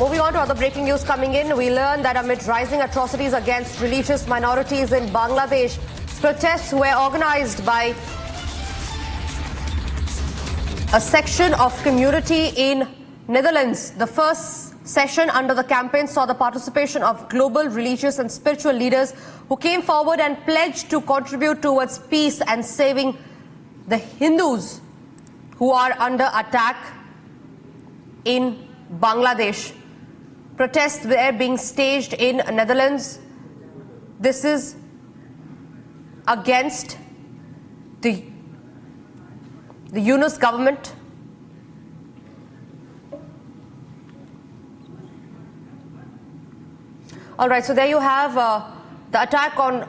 Moving on to other breaking news coming in, we learn that amid rising atrocities against religious minorities in Bangladesh, protests were organized by a section of community in Netherlands. The first session under the campaign saw the participation of global religious and spiritual leaders who came forward and pledged to contribute towards peace and saving the Hindus who are under attack in Bangladesh. Protests were being staged in Netherlands. This is against the Yunus government. All right, so there you have the attack on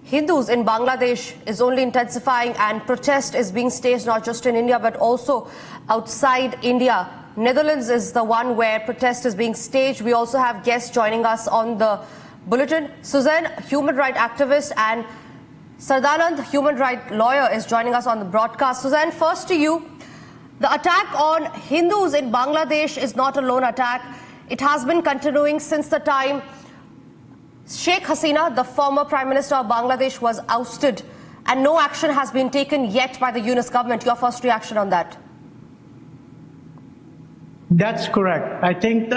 Hindus in Bangladesh is only intensifying, and protest is being staged not just in India but also outside India. Netherlands is the one where protest is being staged. We also have guests joining us on the bulletin. Suzanne, human rights activist, and Sardanand, human rights lawyer, is joining us on the broadcast. Suzanne, first to you. The attack on Hindus in Bangladesh is not a lone attack. It has been continuing since the time Sheikh Hasina, the former Prime Minister of Bangladesh, was ousted, and no action has been taken yet by the Yunus government. Your first reaction on that? That's correct. I think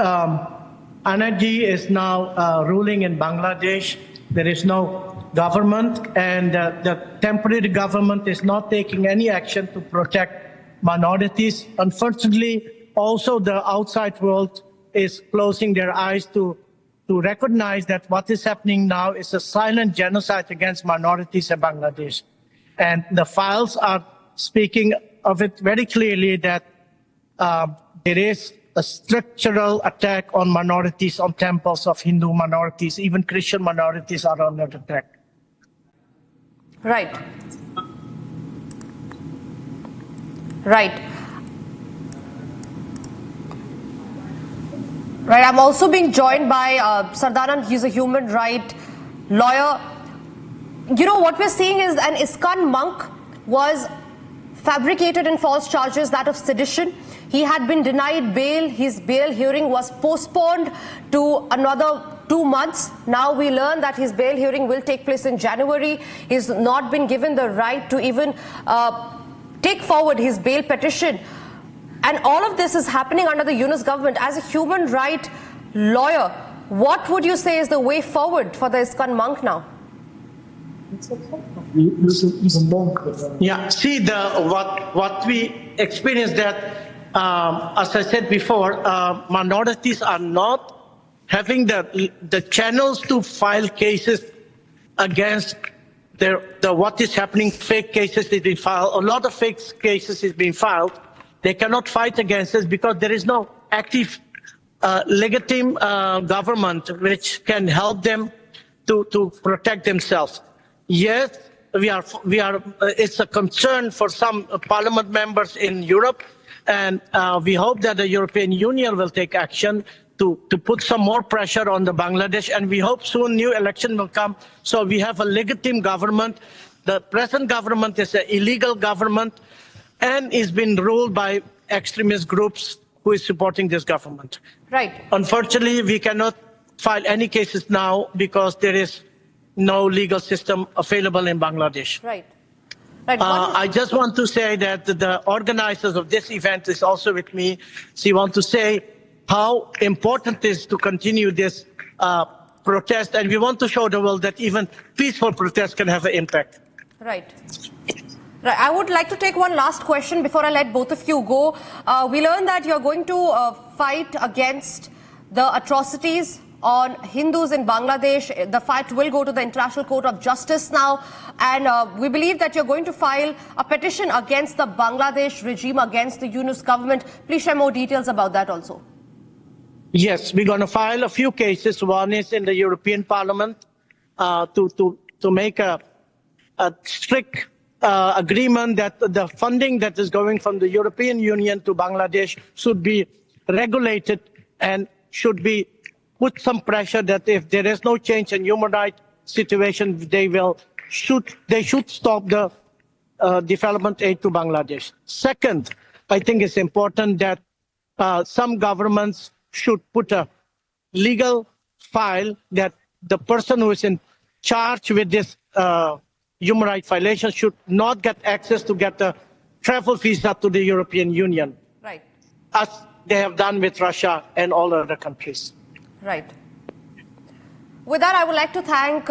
Anarchy is now ruling in Bangladesh. There is no government, and the temporary government is not taking any action to protect minorities. Unfortunately, also the outside world is closing their eyes to recognize that what is happening now is a silent genocide against minorities in Bangladesh. And the files are speaking of it very clearly that there is a structural attack on minorities, on temples of Hindu minorities. Even Christian minorities are under attack. Right. Right. Right. I'm also being joined by Sardanand. He's a human rights lawyer. You know, what we're seeing is an ISKCON monk was fabricated in false charges, that of sedition. He had been denied bail. His bail hearing was postponed to another 2 months. Now we learn that his bail hearing will take place in January. He's not been given the right to even take forward his bail petition. And all of this is happening under the Yunus government. As a human rights lawyer, what would you say is the way forward for the ISKCON monk now? Yeah, see, what we experience that, as I said before, minorities are not having the channels to file cases against what is happening. Fake cases is being filed. A lot of fake cases is being filed. They cannot fight against this because there is no active, legitimate government which can help them to protect themselves. Yes, we are. It's a concern for some parliament members in Europe, and we hope that the European Union will take action to put some more pressure on the Bangladesh, and we hope soon new election will come, so we have a legitimate government. The present government is an illegal government and is being ruled by extremist groups who is supporting this government. Right. Unfortunately, we cannot file any cases now because there is no legal system available in Bangladesh. Right. Right. I just want to say that the organizers of this event is also with me. She wants to say how important it is to continue this protest, and we want to show the world that even peaceful protest can have an impact. Right. Right. I would like to take one last question before I let both of you go. We learned that you're going to fight against the atrocities on Hindus in Bangladesh. The fight will go to the International Court of Justice now, and we believe that you're going to file a petition against the Bangladesh regime, against the Yunus government. Please share more details about that also. Yes, we're going to file a few cases. One is in the European Parliament to make a strict agreement that the funding that is going from the European Union to Bangladesh should be regulated and should be put some pressure that if there is no change in human rights situation, they should stop the development aid to Bangladesh. Second, I think it's important that some governments should put a legal file that the person who is in charge with this human rights violation should not get access to get a travel visa to the European Union, Right. as they have done with Russia and all other countries. Right. With that, I would like to thank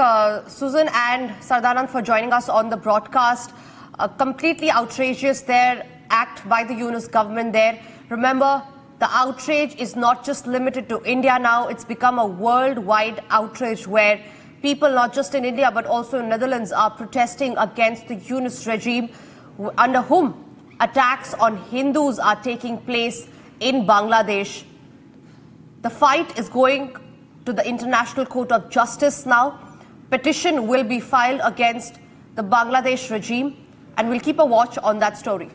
Susan and Sardanand for joining us on the broadcast. Completely outrageous their act by the Yunus government there. Remember, the outrage is not just limited to India now. It's become a worldwide outrage where people, not just in India, but also in Netherlands, are protesting against the Yunus regime, under whom attacks on Hindus are taking place in Bangladesh. The fight is going to the International Court of Justice now. Petition will be filed against the Bangladesh regime, and we'll keep a watch on that story.